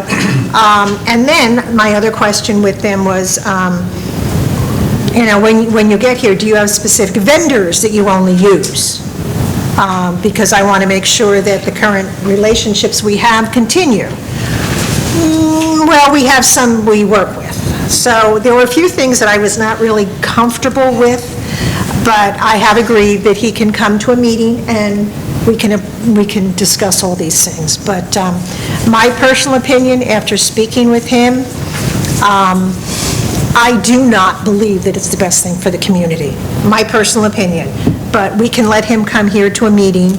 And then my other question with them was, when you get here, do you have specific vendors that you only use? Because I want to make sure that the current relationships we have continue. Well, we have some we work with. So there were a few things that I was not really comfortable with, but I have agreed that he can come to a meeting and we can discuss all these things. But my personal opinion, after speaking with him, I do not believe that it's the best thing for the community. My personal opinion. But we can let him come here to a meeting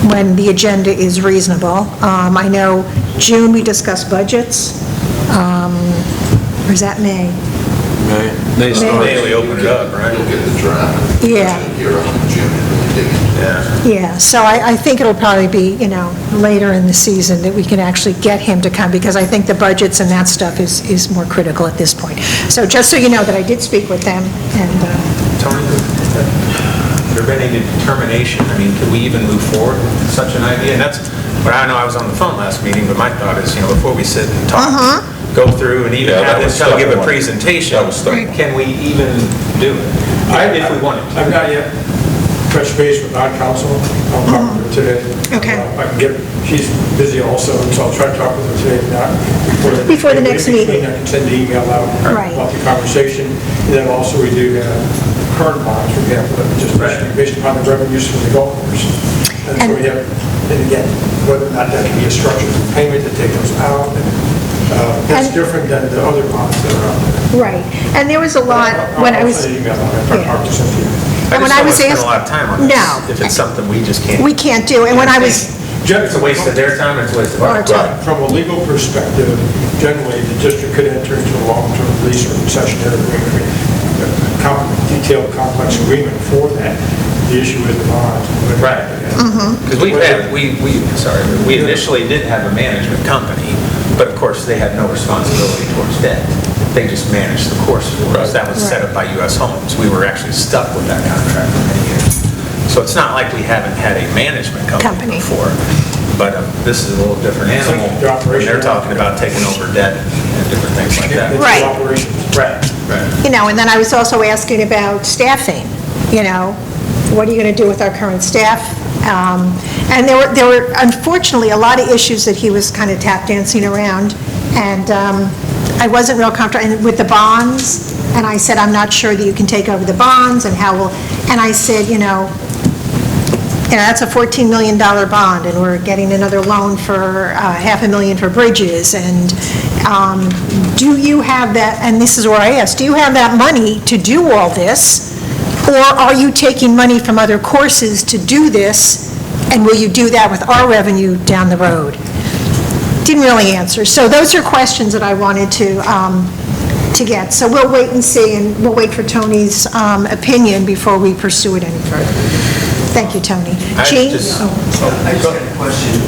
when the agenda is reasonable. I know June we discussed budgets. Or is that May? May we open it up, right? You'll get the draft. Yeah. Here on June and really dig into it. Yeah, so I think it'll probably be, later in the season that we can actually get him to come, because I think the budgets and that stuff is more critical at this point. So just so you know that I did speak with them, and... Tony, has there been any determination? I mean, could we even move forward with such an idea? And that's, but I know I was on the phone last meeting, but my thought is, before we sit and talk, go through and even have this come give a presentation, can we even do it? If we wanted to. I've not yet touched base with our council. I'll talk with her today. Okay. I can get, she's busy also, so I'll try to talk with her today, if not Before the next meeting. I can send the email out Right. about the conversation. And then also we do current bonds, for example, just based upon the revenues from the golf course. And so we have, and again, whether or not that can be a structured payment to take those out. That's different than the other bonds that are out there. Right, and there was a lot, when I was... I'll send an email out. I'll talk to Cynthia. And when I was spend a lot of time on this. No. If it's something we just can't. We can't do, and when I was... It's a waste of their time, it's a waste of our time. From a legal perspective, generally, the district could enter into a long-term lease or concessionary agreement, a detailed, complex agreement for that. The issue is the bond. Right. Because we initially did have a management company, but of course, they had no responsibility towards debt. They just managed the course for us. That was set up by U.S. Homes. We were actually stuck with that contract for many years. So it's not like we haven't had a management company before, but this is a little different animal. And they're talking about taking over debt and different things like that. Right. Right. And then I was also asking about staffing, what are you going to do with our current staff? And there were unfortunately a lot of issues that he was kind of tap dancing around, and I wasn't real comfortable with the bonds, and I said, I'm not sure that you can take over the bonds, and and I said, that's a $14 million bond, and we're getting another loan for $500,000 for bridges, and do you have that, and this is where I asked, do you have that money to do all this, or are you taking money from other courses to do this, and will you do that with our revenue down the road? Didn't really answer. So those are questions that I wanted to get. So we'll wait and see, and we'll wait for Tony's opinion before we pursue it any further. Thank you, Tony. Jean? I just had a question.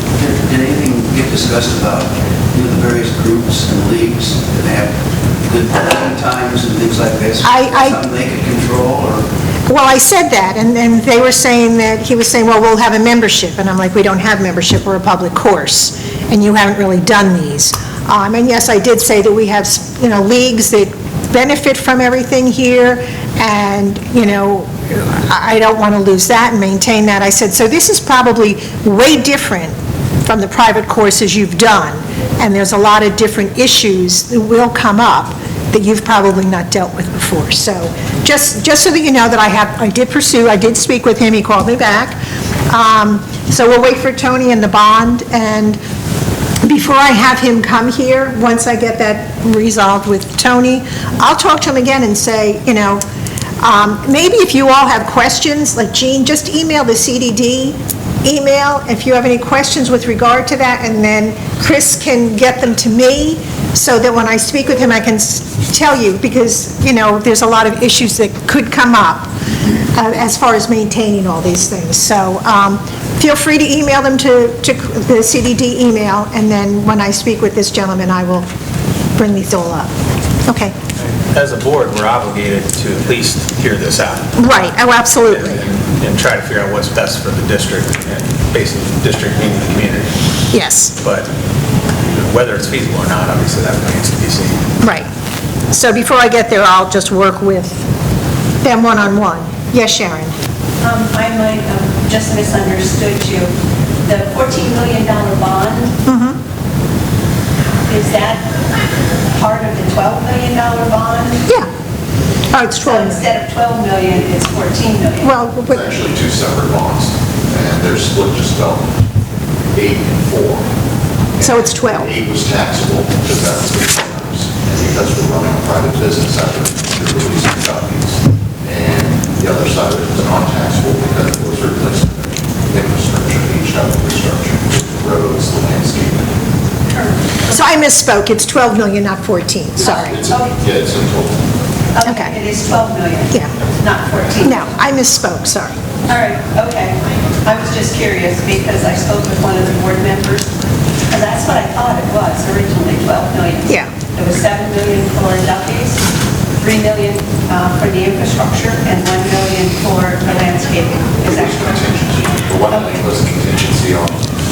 Did anything get discussed about the various groups and leagues that have good playing times and things like this? Something they can control, or? Well, I said that, and they were saying that, he was saying, well, we'll have a membership, and I'm like, we don't have membership, we're a public course, and you haven't really done these. And yes, I did say that we have, leagues that benefit from everything here, and, I don't want to lose that and maintain that. I said, so this is probably way different from the private courses you've done, and there's a lot of different issues that will come up that you've probably not dealt with before. So just so that you know that I did speak with him, he called me back. So we'll wait for Tony and the bond, and before I have him come here, once I get that resolved with Tony, I'll talk to him again and say, maybe if you all have questions, like Jean, just email the CDD email if you have any questions with regard to that, and then Chris can get them to me so that when I speak with him, I can tell you, because, there's a lot of issues that could come up as far as maintaining all these things. So feel free to email them to the CDD email, and then when I speak with this gentleman, I will bring these all up. Okay. As a board, we're obligated to at least hear this out. Right, oh, absolutely. And try to figure out what's best for the district, and basically the district meaning the community. Yes. But Whether it's feasible or not, obviously, that remains to be seen. Right. So before I get there, I'll just work with them one-on-one. Yes, Sharon? I might have just misunderstood you. The $14 million bond, is that part of the $12 million bond? Yeah. Oh, it's So 12. instead of 12 million, it's 14 million? Well, It's but, actually two separate bonds, and they're split just about 8 and 4. so it's 12. 8 was taxable because that's the terms, and because we're running a private business out of the releasing copies. And the other side of it was non-taxable because it was replacement infrastructure, each type of infrastructure, the roads, the landscaping. So I misspoke, it's 12 million, not 14, sorry. Yeah, it's in total. Okay. It is 12 million? Yeah. Not 14? No, I misspoke, sorry. All right, okay. I was just curious because I spoke with one of the board members, and that's what I thought it was originally, 12 million. Yeah. It was 7 million for Duffy's, 3 million for the infrastructure, and 1 million for the landscaping. Is It that was correct? contingency. The one million was contingency on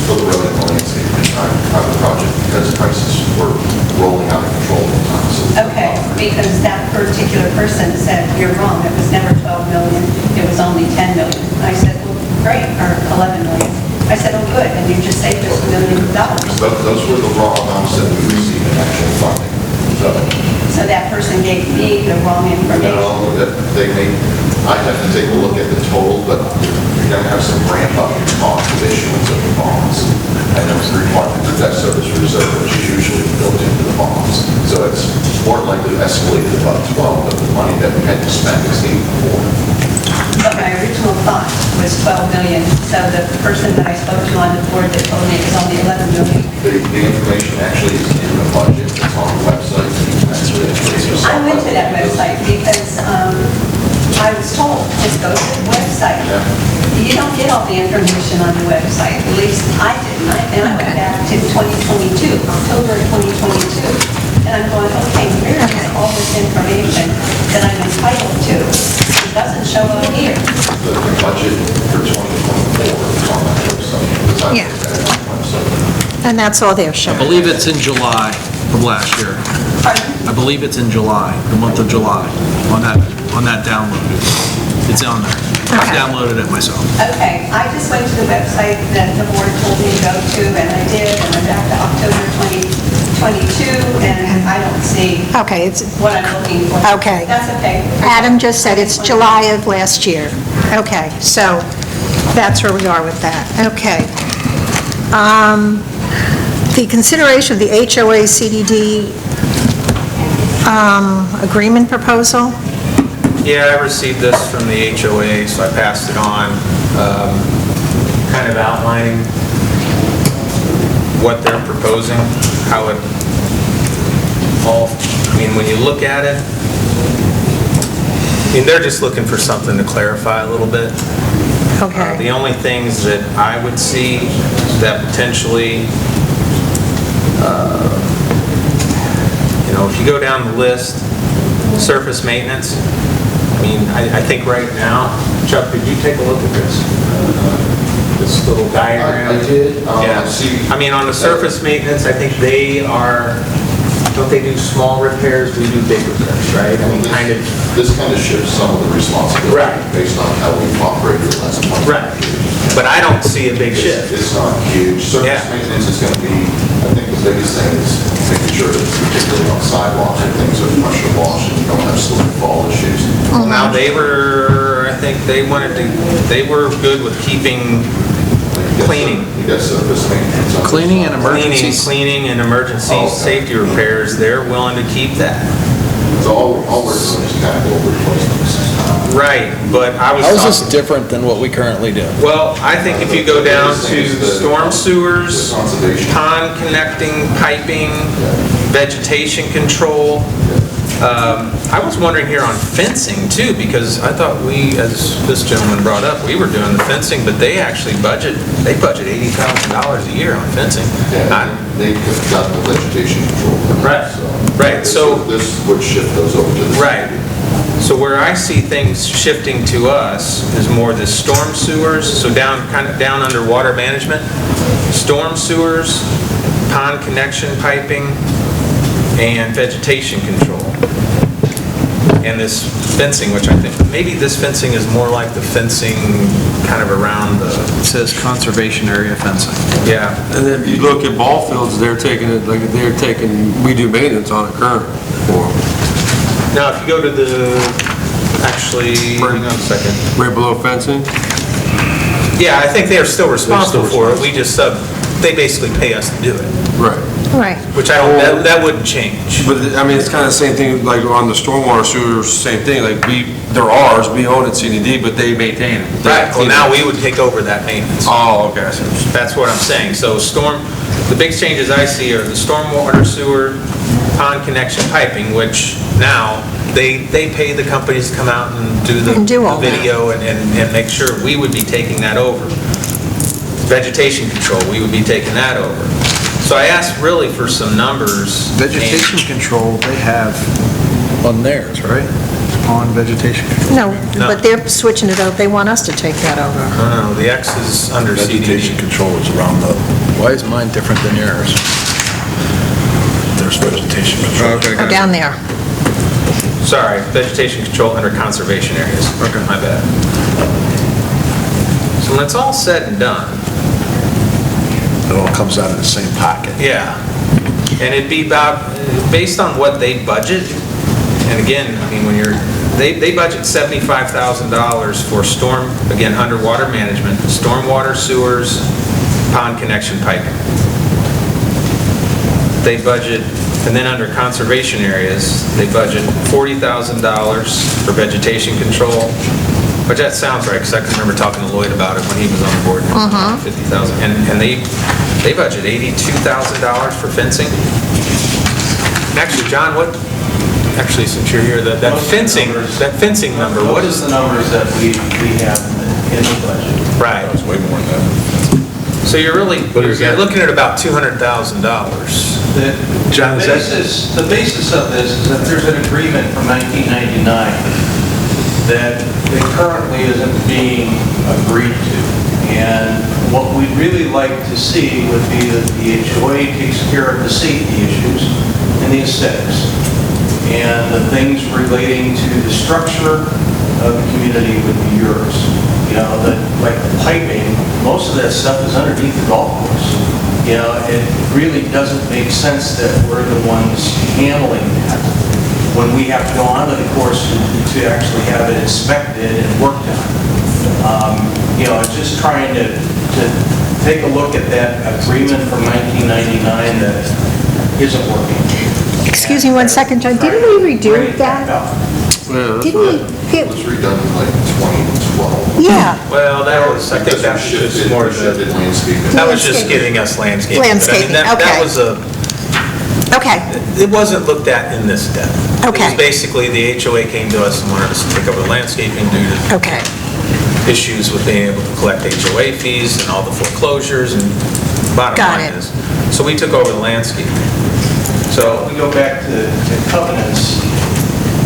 for the road and the landscaping of the project because prices were rolling out of control at the time. So Okay, because that particular person said, you're wrong, it was never 12 million, it was only 10 million. I said, well, great, or 11 million. I said, oh, good, and you just saved us $1 million. Those were the raw amounts that we received in actual funding. So that person gave me the wrong information. No, that they may, I'd have to take a look at the total, but you're going to have some ramp up in cost of issuance of the bonds. And there's a requirement for debt service reserve, which is usually built into the bonds. So it's more likely to escalate to about 12, but the money that we had to spend is 8 or 4. But my original thought was 12 million, so the person that I spoke to on the board that told me it was only 11 million. The information actually is in the budget, it's on the website. I went to that website because I was told, just go to the website. Yeah. You don't get all the information on the website, at least I didn't. And I went back to 2022, October 2022, and I'm going, okay, where is all this information that I'm entitled to? It doesn't show up here. The budget for 2024 is on that website. It's on Yeah. that website. And that's all they're I showing. believe it's in July from last year. Pardon? I believe it's in July, the month of July, on that download. It's on there. I Okay. downloaded it myself. Okay, I just went to the website that the board told me to go to, and I did, and I'm back to October 2022, and I don't see Okay, it's, what I'm looking for. Okay. That's okay. Adam just said it's July of last year. Okay, so that's where we are with that. Okay. The consideration of the HOA CDD agreement proposal? Yeah, I received this from the HOA, so I passed it on, kind of outlining what they're proposing, how it all, I mean, when you look at it, I mean, they're just looking for something to clarify a little bit. Okay. The only things that I would see that potentially, if you go down the list, surface maintenance, I mean, I think right now, Chuck, did you take a look at this? This little diagram? I did. Yeah. I mean, on the surface maintenance, I think they are, don't they do small repairs, we do big repairs, right? I mean, kind of. This kind of shifts some of the responsibility Right. based on how we've operated the last 20 Right. years. But I don't see a big shift. It's not huge. Surface Yeah. maintenance is going to be, I think the biggest thing is making sure that particularly on sidewalks and things are pressure washed and you don't have slip and fall issues. Now, they were, I think they wanted to, they were good with keeping cleaning. You got surface maintenance. on Cleaning and the- emergencies. Cleaning and emergency Oh, okay. safety repairs, they're willing to keep that. So all we're doing is kind of replacements. Right, but I was How is this talking, different than what we currently do? well, I think if you go down to storm sewers, Conservation. pond connecting, piping, vegetation control, I was wondering here on fencing too, because I thought we, as this gentleman brought up, we were doing the fencing, but they actually budget $80,000 a year on fencing. Yeah, they've got the vegetation control. Right. Right, so- This would shift those over to the. Right. So where I see things shifting to us is more the storm sewers, so down, kind of down under water management, storm sewers, pond connection piping, and vegetation control. And this fencing, which I think, maybe this fencing is more like the fencing kind of around the, It says conservation area fencing. yeah. And then if you look at ball fields, they're taking it, like, we do maintenance on it currently for them. Now, if you go to the, actually, hang on a second. Right below fencing? Yeah, I think they are still responsible for it. We just they basically pay us to do it, Right. Right. which I don't, that wouldn't change. But, I mean, it's kind of the same thing, like on the stormwater sewers, same thing, like they're ours, we own it, CDD, but they maintain it. Right, well, now we would take over that maintenance. Oh, okay. That's what I'm saying. So the big changes I see are the stormwater sewer, pond connection piping, which now they pay the companies to come out and do the And do all that. video and make sure we would be taking that over. Vegetation control, we would be taking that over. So I asked really for some numbers. Vegetation control, they have on theirs, right? On vegetation control. No, No. but they're switching it out. They want us to take that over. No, the X is under Vegetation CDD. control is around the, Why is mine different than yours? there's vegetation control. Oh, down there. Sorry, vegetation control under conservation areas. Okay. My bad. So when it's all said and done, It all comes out of the same pocket. yeah, and it'd be about, based on what they budget, and again, I mean, when they budget $75,000 for storm, again, underwater management, stormwater sewers, pond connection piping. They budget, and then under conservation areas, they budget $40,000 for vegetation control, which that sounds right, because I can remember talking to Lloyd about it when he was on the board. $50,000, and they budget $82,000 for fencing. Actually, John, actually, since you're here, that fencing number, what is? Those are the numbers that we have in the budget. Right. It's way more than that. So you're looking at about $200,000. John, is that- The basis of this is that there's an agreement from 1999 that currently isn't being agreed to. And what we'd really like to see would be that the HOA takes care of the safety issues and the aesthetics. And the things relating to the structure of the community would be yours. You know, like the piping, most of that stuff is underneath the golf course. You know, it really doesn't make sense that we're the ones handling that when we have to go onto the course to actually have it inspected and worked on. You know, it's just trying to take a look at that agreement from 1999 that isn't working. Excuse me one second, John. Didn't we redo that? Didn't we It was redone in like 2012. Yeah, Well, I think that was just more of Shifted the, landscaping. that was just getting us landscaping. But I mean, Landscaping, that okay. was okay, it wasn't looked at in this depth. It Okay. was basically the HOA came to us and wanted us to take over the landscaping due to okay. issues with being able to collect HOA fees and all the foreclosures, and bottom Got line it. is, so we took over the landscaping. So if we go back to covenants,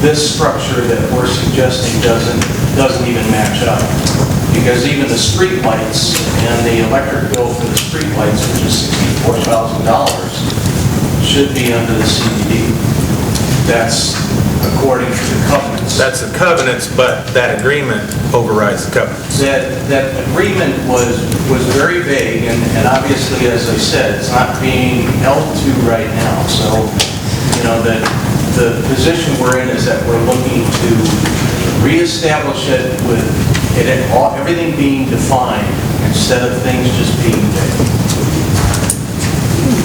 this structure that we're suggesting doesn't even match up. Because even the street lights and the electric bill for the street lights, which is $64,000, should be under the CDD. That's according to the covenants. That's the covenants, but that agreement overrides the covenants. That agreement was very vague, and obviously, as I said, it's not being held to right now. So, you know, that the position we're in is that we're looking to reestablish it with everything being defined instead of things just being vague.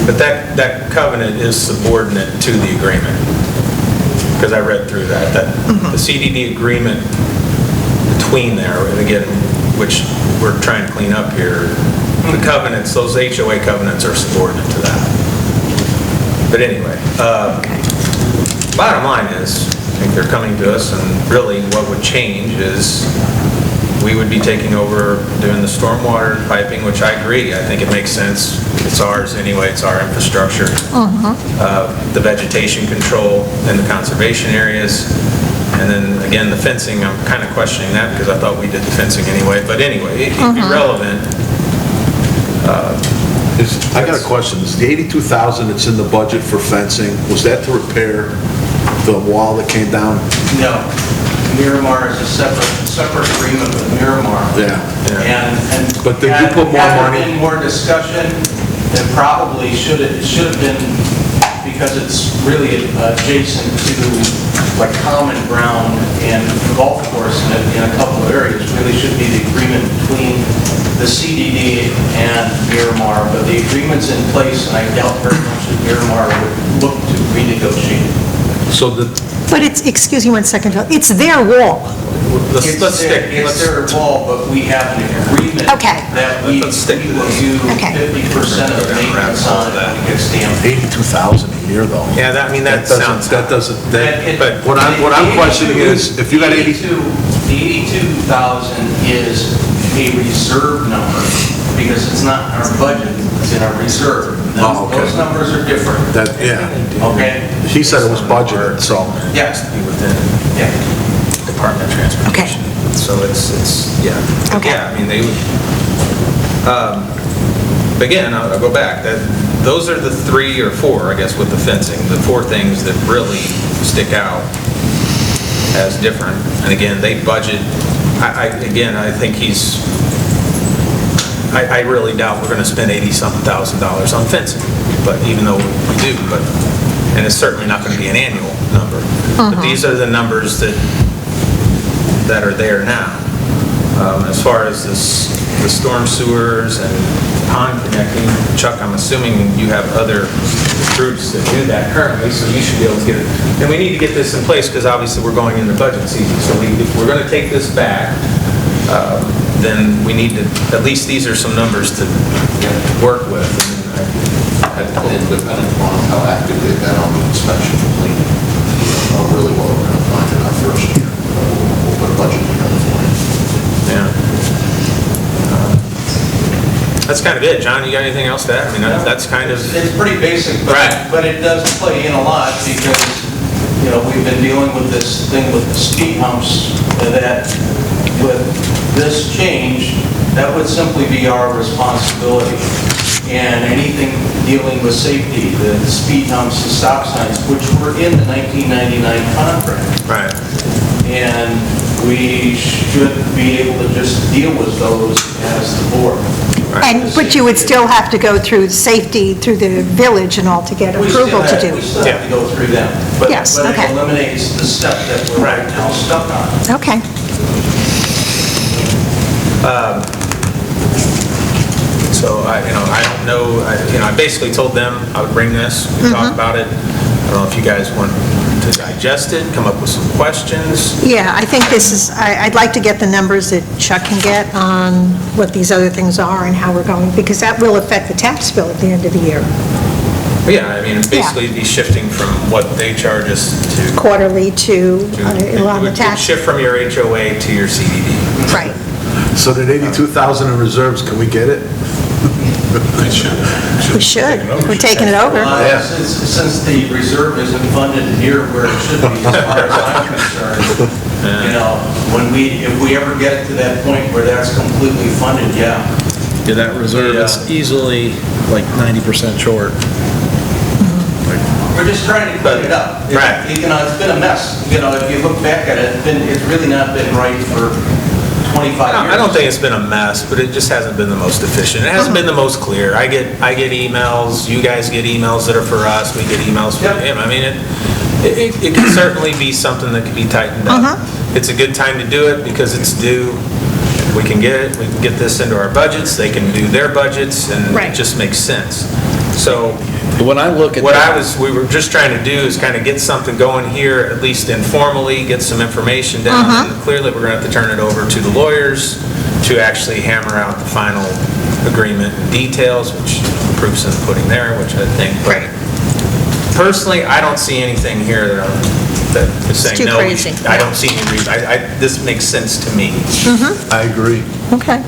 But that covenant is subordinate to the agreement, because I read through that the CDD agreement between there, and again, which we're trying to clean up here, the covenants, those HOA covenants are subordinate to that. But anyway, bottom line is, I think they're coming to us, and really what would change is we would be taking over doing the stormwater piping, which I agree, I think it makes sense. It's ours anyway, it's our infrastructure. The vegetation control in the conservation areas. And then, again, the fencing, I'm kind of questioning that because I thought we did the fencing anyway. But anyway, it'd be relevant. Is I got a question. Is the 82,000 that's in the budget for fencing, was that to repair the wall that came down? No, Miramar is a separate agreement with Miramar. Yeah. And. But did you put more Had money? there been more discussion, it probably should have been, because it's really adjacent to like common ground and golf course in a couple of areas, really should be the agreement between the CDD and Miramar, but the agreement's in place, and I doubt very much that Miramar would look to renegotiate. So the, But it's, excuse me one second, Phil, it's their wall. Let's stick. It's their wall, but we have an agreement Okay. that we Let's stick to will this. do Okay. 50% of the maintenance on it when it gets damaged. 82,000 a year though. Yeah, that, I mean, that sounds. That doesn't, But what I'm questioning is, if you got 80, The 82,000 is a reserve number, because it's not in our budget, it's in our reserve. Oh, okay. Those numbers are different, that, yeah. okay? He said it was budgeted, so. Yes, Be within yeah. Department of Transportation. So it's, yeah. Okay. Yeah, I mean, they would, again, I'll go back, those are the 3 or 4, I guess, with the fencing, the 4 things that really stick out as different. And again, they budget, I think I really doubt we're gonna spend $80-something thousand on fencing, but even though we do, and it's certainly not gonna be an annual number. But these are the numbers that are there now. As far as the storm sewers and pond connecting, Chuck, I'm assuming you have other groups that do that currently, so you should be able to get it. And we need to get this in place, because obviously we're going into budget season, so if we're gonna take this back, then we need to, at least these are some numbers to work with. And depending upon how active they've been on the inspection and cleaning, really what we're going to find in our first year. We'll put a budget together for it. Yeah. That's kind of it. John, you got anything else to add? I mean, that's kind of, It's pretty basic, Right. but it does play in a lot, because, you know, we've been dealing with this thing with the speed humps, that with this change, that would simply be our responsibility. And anything dealing with safety, the speed humps, the stop signs, which were in the 1999 contract. right. And we should be able to just deal with those as the board. But you would still have to go through safety, through the village and all to get approval to do. We still have to go through them. Yes, But okay. it eliminates the step that we're right now stuck on. Okay. So I don't know, I basically told them I would bring this, we talked about it. I don't know if you guys want to digest it, come up with some questions. Yeah, I think this is, I'd like to get the numbers that Chuck can get on what these other things are and how we're going, because that will affect the tax bill at the end of the year, But yeah, I mean, it's basically be shifting from what they charge us to. quarterly to It along the would tax. shift from your HOA to your CDD. Right. So that 82,000 in reserves, can we get it? We should. We're taking it over. Yeah. Since the reserve isn't funded near where it should be, as far as I'm concerned, you know, if we ever get to that point where that's completely funded, yeah. Yeah, that reserve is easily like 90% short. We're just trying to clean it up. Right. You know, it's been a mess. You know, if you look back at it, it's really not been right for 25 years. I don't think it's been a mess, but it just hasn't been the most efficient. It hasn't been the most clear. I get emails, you guys get emails that are for us, we get emails for Yep. him. I mean, it can certainly be something that can be tightened up. It's a good time to do it because it's due. We can get it, we can get this into our budgets, they can do their budgets, and Right. it just makes sense. So When I look at what that, we were just trying to do is kind of get something going here, at least informally, get some information down. And clearly, we're going to have to turn it over to the lawyers to actually hammer out the final agreement and details, which proof's in the pudding there, which I think. But personally, I don't see anything here that is saying, too no, crazy. I don't see any reason. This makes sense to me. I agree. Okay.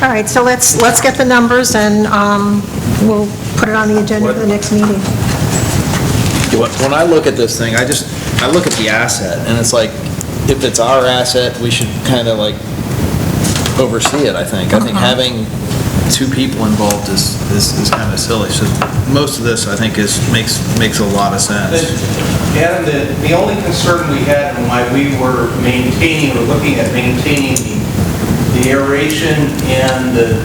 All right, so let's get the numbers, and we'll put it on the agenda for the next meeting. when I look at this thing, I look at the asset, and it's like, if it's our asset, we should kind of like oversee it, I think. I think having 2 people involved is kind of silly. So most of this, I think, makes a lot of sense. Adam, the only concern we had and why we were maintaining or looking at maintaining the aeration and the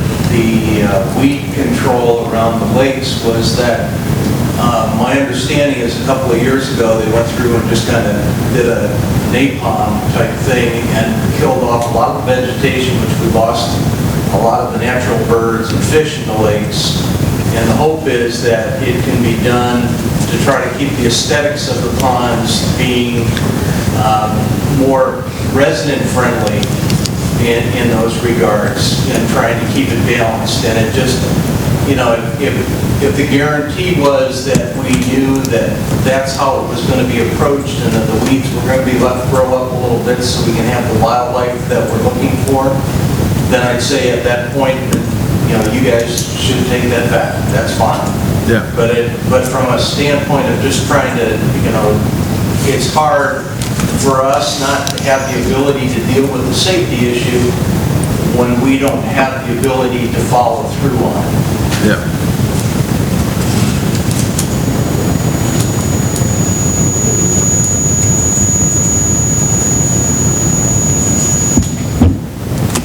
weed control around the lakes was that my understanding is a couple of years ago, they went through and just kind of did a napalm type thing and killed off a lot of the vegetation, which we lost a lot of the natural birds and fish in the lakes. And the hope is that it can be done to try to keep the aesthetics of the ponds being more resident-friendly in those regards, and trying to keep it balanced. And it just, you know, if the guarantee was that we knew that that's how it was going to be approached and that the weeds were going to be let grow up a little bit so we can have the wildlife that we're looking for, then I'd say at that point, you know, you guys should take that back. That's fine. Yeah. But from a standpoint of just trying to, you know, it's hard for us not to have the ability to deal with the safety issue when we don't have the ability to follow through on it. Yeah.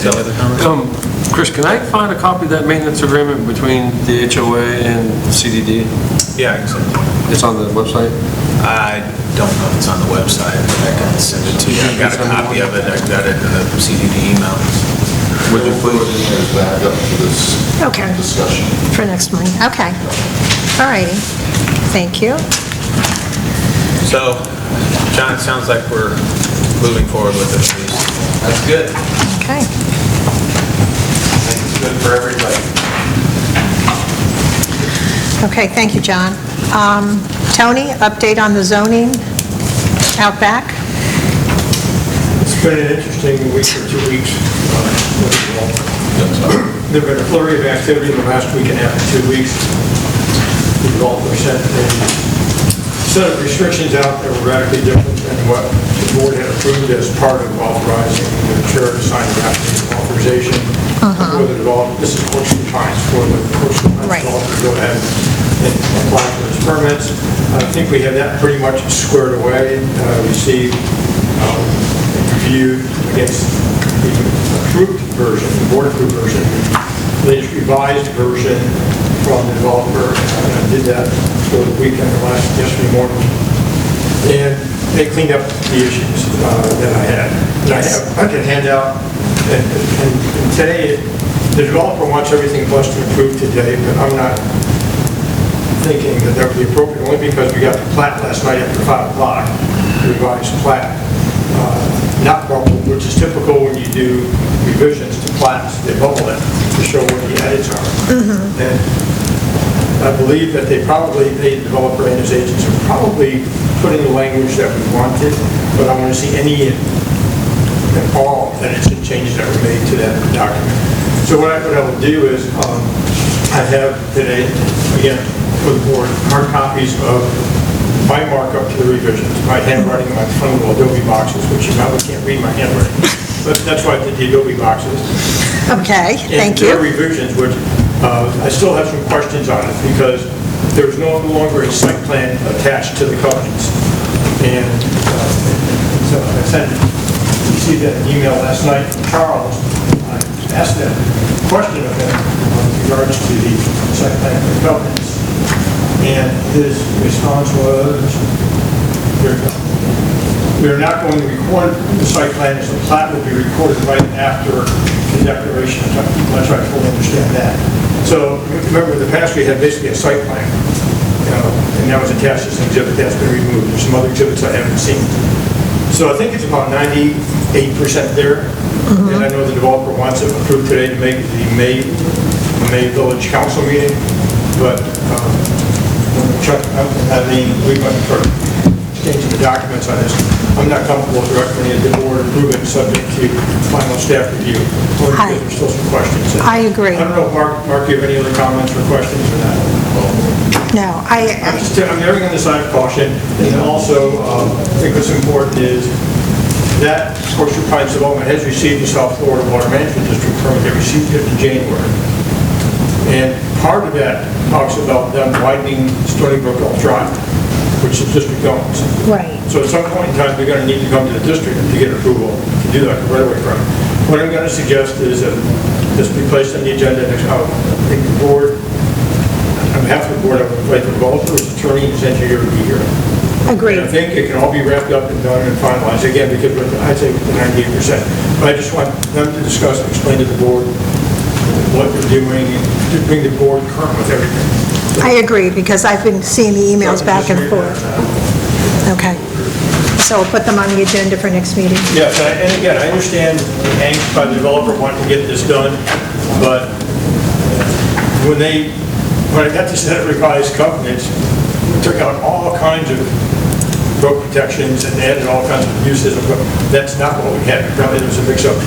Any other comments? Chris, can I find a copy of that maintenance agreement between the HOA and CDD? Yeah, I can send it. It's on the website? I don't know if it's on the website, but I can send it to you. I got a copy of it, I got it in the CDD email. Would you Put please? it in as back up to this Okay. discussion. For next month, okay. All righty, thank you. So, John, it sounds like we're moving forward with it at least. That's good. Okay. I think it's good for everybody. Okay, thank you, John. Tony, update on the zoning out back? It's been an interesting week or 2 weeks. There's been a flurry of activity in the last week and a half to 2 weeks. The developer sent a set of restrictions out that were radically different than what the board had approved as part of authorizing the chair to sign the authorization for the developer. This is coastal times for the coastal Right. developer to go ahead and apply for his permits. I think we have that pretty much squared away. Received, reviewed against the approved version, the board approved version, latest revised version from the developer. I did that for the weekend, yesterday morning. And they cleaned up the issues that I had. And I can hand out, and today, the developer wants everything blessed and approved today, but I'm not thinking that that would be appropriate, only because we got the plat last night after 5 o'clock, revised plat. Not bubbled, which is typical when you do revisions to plats. They bubble it to show what the edits are. And I believe that the developer and his agents are probably putting the language that we wanted, but I want to see any and all edits and changes that were made to that document. So what I will do is, I have today, again, for the board, hard copies of my markup to the revisions, my handwriting on my phone little Adobe boxes, which you probably can't read my handwriting, but that's why I did the Adobe boxes. Okay, thank And their you. revisions, which I still have some questions on it, because there's no longer a site plan attached to the covenants. And so I received that email last night from Charles. I asked that question of him in regards to the site plan and the covenants. And his response was, we're not going to record the site plan as the plat will be recorded right after the declaration. I'm not sure I fully understand that. So remember, in the past, we had basically a site plan, and that was attached as an exhibit that's been removed. There's some other exhibits I haven't seen. So I think it's about 98% there. And I know the developer wants it approved today to make the May Village Council meeting, but Chuck, we went for changing the documents on this. I'm not comfortable with recommending the board approve it subject to final staff review. Only because there's still some questions. I agree. I don't know, Mark, you have any other comments or questions or not? No, I'm erring on the side of caution, and also, I think what's important is that Horseshoe Pines Development has received the South Florida Water Management District permit. They received it in January. And part of that talks about them widening Stony Brook Gulf Drive, which the district owns. Right. So at some point in time, they're going to need to come to the district to get approval to do that right away from. What I'm going to suggest is that this be placed on the agenda next, I think the board, on behalf of the board, I would invite the developer's attorney and his engineer to be here. Agreed. And I think it can all be wrapped up and done and finalized, again, because I'd say 98%. But I just want them to discuss and explain to the board what they're doing, and to bring the board current with everything. I agree, because I've been seeing the emails back and forth. Okay. So we'll put them on the agenda for next meeting. Yes, and again, I understand the angst by the developer wanting to get this done, but when I got to set revised covenants, we took out all kinds of road protections and added all kinds of uses. That's not what we had. Apparently there was a mix-up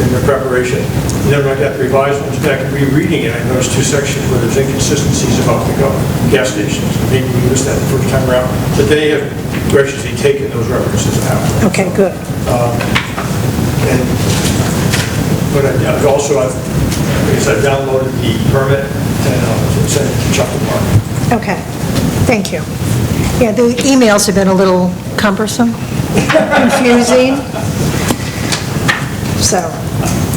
in the preparation. And then when I got the revised ones back and rereading it, I noticed two sections where there's inconsistencies about the gas stations. Maybe we missed that the first time around. But they have graciously taken those references out. Okay, good. But I've also, I guess I've downloaded the permit and sent it to Chuck and Mark. Okay, thank you. Yeah, the emails have been a little cumbersome, confusing. So,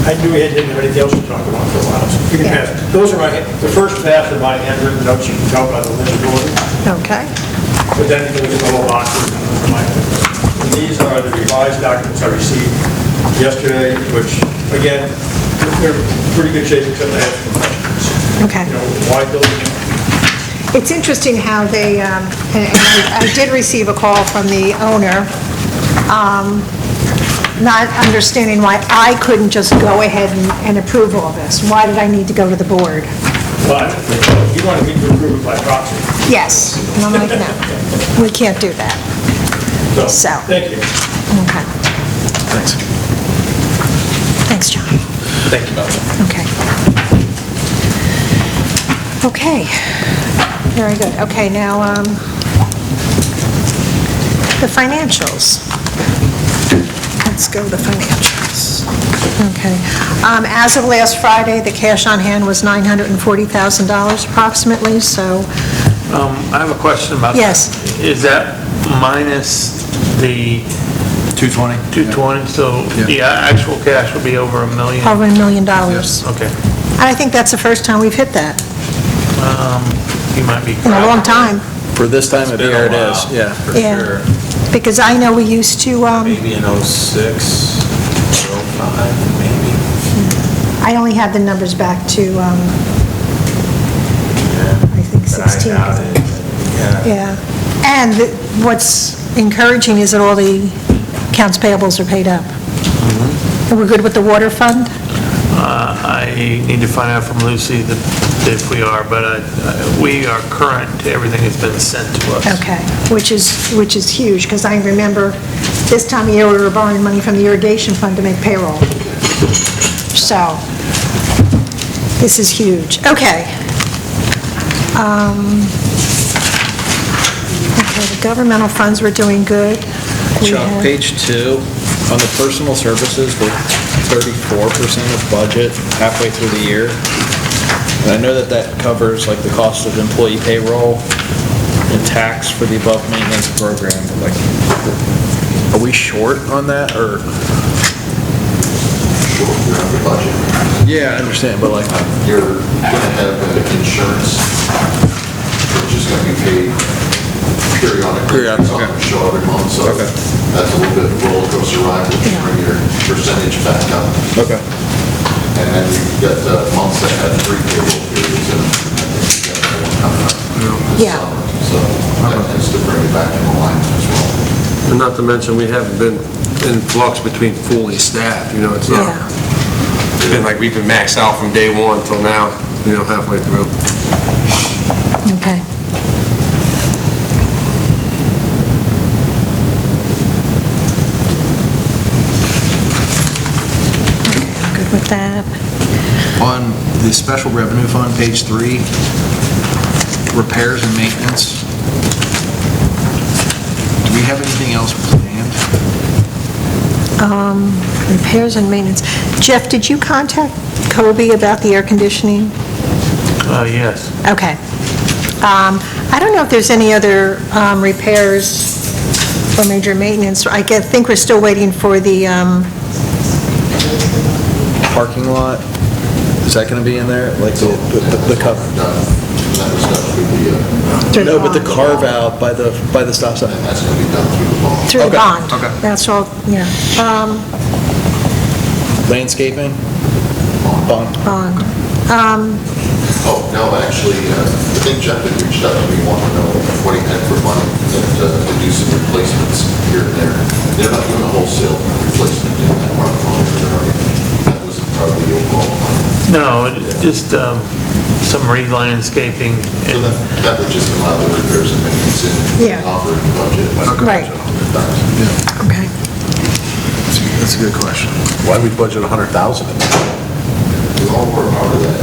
I knew we didn't have anything else to talk about for a while, so you can Yeah. pass. Those are the first pass of my handwritten notes, you can tell by the list order. okay. But then there was a couple of boxes, and these are the revised documents I received yesterday, which, again, they're in pretty good shape, except I have some questions. Okay. You know, why building? It's interesting how they, and I did receive a call from the owner, not understanding why I couldn't just go ahead and approve all this. Why did I need to go to the board? Well, you wanted me to approve it by proxy. Yes, and I'm like, no, we can't do that. So. Thank you. Okay. Thanks. Thanks, John. Thank you, Bob. Okay. Okay, very good. Okay, now, the financials. Let's go to the financials. Okay. As of last Friday, the cash on hand was $940,000 approximately, so, I have a question about that. Yes. Is that minus the 220? 220? So Yeah. the actual cash would be over $1 million? over $1 million. Okay. And I think that's the first time we've hit that You might be in a correct. long time. For this time of Been a year, it is, while, yeah. For Yeah. sure. Because I know we used to, Maybe in '06, '05, maybe. I only had the numbers back to, I think But I 16. doubt it. Yeah. Yeah. And what's encouraging is that all the accounts payables are paid up. And we're good with the water fund? I need to find out from Lucy if we are, but we are current to everything that's been sent to us. Okay, which is huge, because I remember this time of year, we were borrowing money from the irrigation fund to make payroll. So, this is huge. Okay. Okay, the governmental funds were doing good. We Chuck, had- page 2, on the personal services, we're 34% of budget halfway through the year. And I know that covers like the cost of employee payroll and tax for the above maintenance program, but like, are we short on that, or? You're on the budget. Yeah, I understand, but like, You're gonna have insurance, which is gonna be paid periodically. Periodic, It's not okay. gonna show every month, so Okay. that's a little bit of a roller coaster ride, which will bring your percentage back up. okay. And then you've got months that have 3 payroll periods, and I think you've got one coming up this Yeah. summer. So that tends to bring it back in alignment as well. And not to mention, we haven't been in flux between fully staffed, you know, it's not, Yeah. it's been like we've been maxed out from day one till now, you know, halfway through. Okay. Good with that. On the special revenue fund, page 3, repairs and maintenance, do we have anything else planned? Repairs and maintenance. Jeff, did you contact Kobe about the air conditioning? Yes. Okay. I don't know if there's any other repairs or major maintenance. Think we're still waiting for the, Parking lot, is that going to be in there? Like the cover? That was done through the, No, but the carve out by the stop sign. that's going to be done through the bond. through the Okay, bond. okay. That's all, yeah. Landscaping? Bond. Bond. Oh, no, actually, I think Jeff had reached out to me, wanted to know what he had for money to do some replacements here and there. They're not doing a wholesale replacement in that parking lot. That was probably the overall plan. No, just some re-landscaping. So that would just allow the repairs and maintenance in Yeah. the operating budget. Right. Okay. That's a good question. Why we budget 100,000? We all were part of that.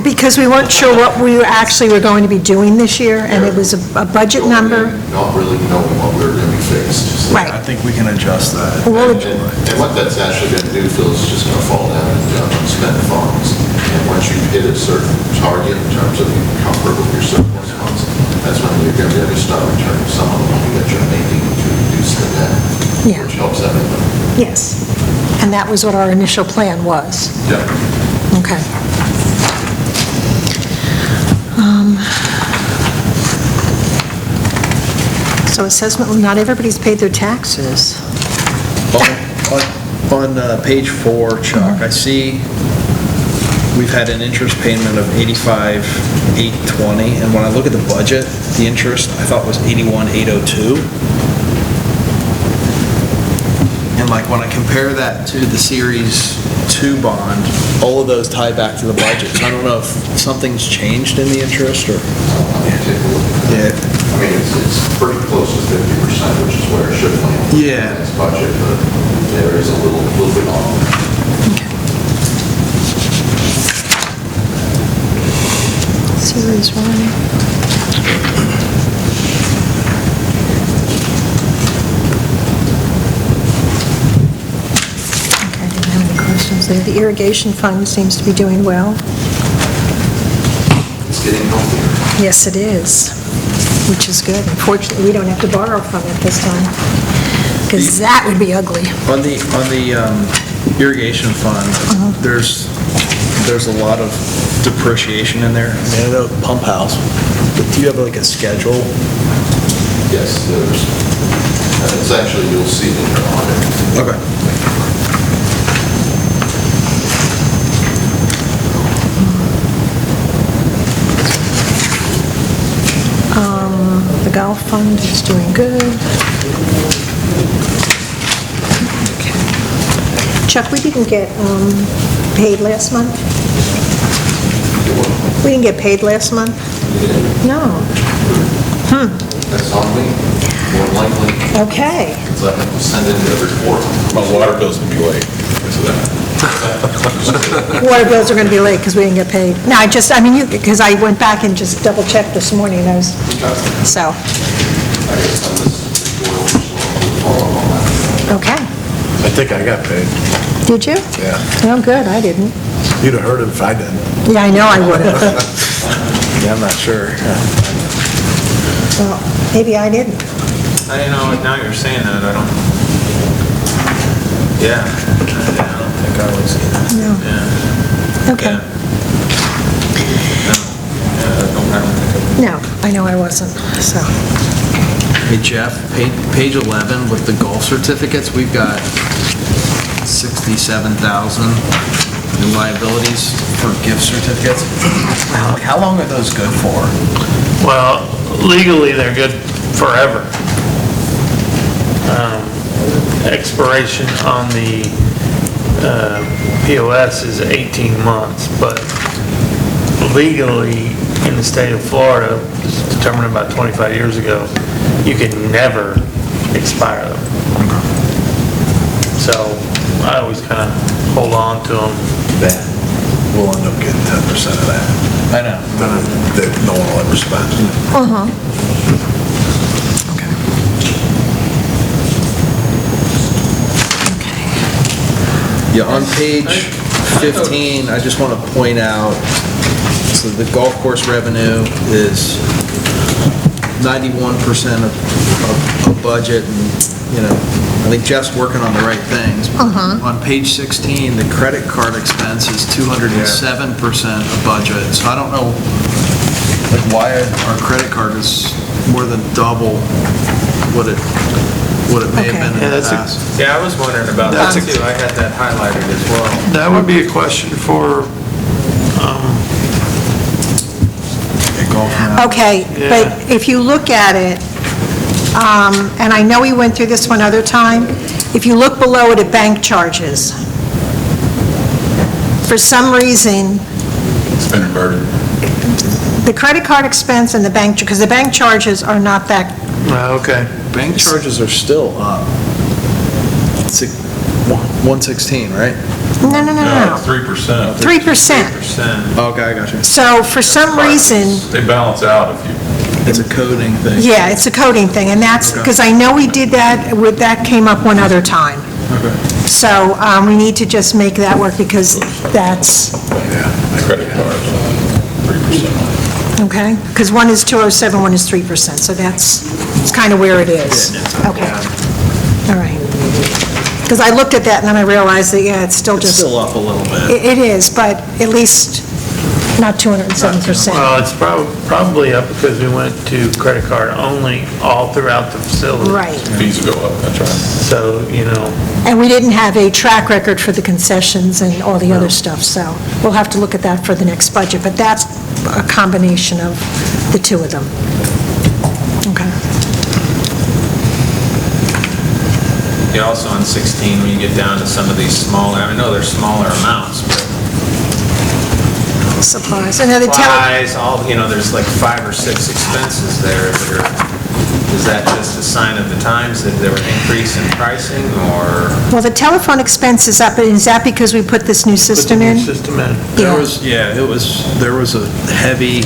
Because we weren't sure what we actually were going to be doing this year, and it was a budget number. Not really knowing what we were going to be faced. Right. I think we can adjust that. Well, And what that's actually going to do, Phil, is just going to fall down into unspent funds. And once you hit a certain target in terms of being comfortable with your surplus funds, that's when you're going to be able to start returning some of the money that you're making to reduce the debt, Yeah. which helps everybody. Yes. And that was what our initial plan was. Yeah. Okay. So assessment, well, not everybody's paid their taxes. On page 4, Chuck, I see we've had an interest payment of 85,820, and when I look at the budget, the interest I thought was 81,802. And like when I compare that to the Series 2 bond, all of those tie back to the budget. So I don't know if something's changed in the interest or. Take a look. Yeah. I mean, it's pretty close to 50%, which is where it should land. Yeah. In this budget, but there is a little bit off. Series 1. Okay, I didn't have any questions there. The irrigation fund seems to be doing well. It's getting healthier. Yes, it is, which is good. Unfortunately, we don't have to borrow from it this time, because that would be ugly. On the irrigation fund, there's a lot of depreciation in there. I mean, I know pump house, but do you have like a schedule? Yes, it's actually, you'll see it in your audit. Okay. The golf fund is doing good. Okay. Chuck, we didn't get paid last month? We didn't get paid last month? No. That's on me, more likely, Okay. because I have to send in the report. My water bill's gonna be late. So that. Water bills are going to be late because we didn't get paid. No, because I went back and just double-checked this morning, and I was, so, I guess on this report, we'll follow up on that. okay. I think I got paid. Did you? Yeah. Oh, good, I didn't. You'd have heard it if I didn't. Yeah, I know I would have. Yeah, I'm not sure. Well, maybe I didn't. I don't know, now you're saying that, I don't, yeah, I don't think I was either. No. Yeah. Okay. I don't think No, I know I wasn't, so. Hey Jeff, page 11 with the golf certificates, we've got 67,000 in liabilities for gift certificates. How long are those good for? Well, legally, they're good forever. Expiration on the POS is 18 months, but legally, in the state of Florida, it's determined about 25 years ago, you can never expire them. So I always kind of hold on to them. That, we'll end up getting 10% of that. I know. That no one will ever spend. Yeah, on page 15, I just want to point out so the golf course revenue is 91% of budget, and, you know, I think Jeff's working on the right things. On page 16, the credit card expense is 207% of budget, so I don't know, like, why our credit card is more than double what it may have been in the past. Yeah, I was wondering about that too. I had that highlighted as well. That would be a question for, Okay, but if you look at it, and I know we went through this one other time, if you look below it at bank charges, for some reason, It's been inverted. the credit card expense and the bank, because the bank charges are not that, okay. Bank charges are still up. It's like 116, right? no. 3%. 3%. Okay, I got you. So for some reason, They balance out if you, It's a coding thing. yeah, it's a coding thing, and that's, because I know we did that, that came up one other time. Okay. So we need to just make that work, because that's, credit cards, 3%. okay? Because one is 207, one is 3%, so it's kind of where it is. Okay, all right. Because I looked at that, and then I realized that, yeah, it's still It's just... still up a little bit. It is, but at least not 207%. Well, it's probably up because we went to credit card only all throughout the facility. Right. Fees go up, that's right. So, you know, And we didn't have a track record for the concessions and all the other stuff, so we'll have to look at that for the next budget, but that's a combination of the two of them. Okay. You also on 16, when you get down to some of these smaller, I know they're smaller amounts, but Supplies, and the supplies, all, you know, there's like 5 or 6 expenses there that are, is that just a sign of the times that there were an increase in pricing, or? well, the telephone expense is up, and is that because we put this new put the system new in? system in. There was a heavy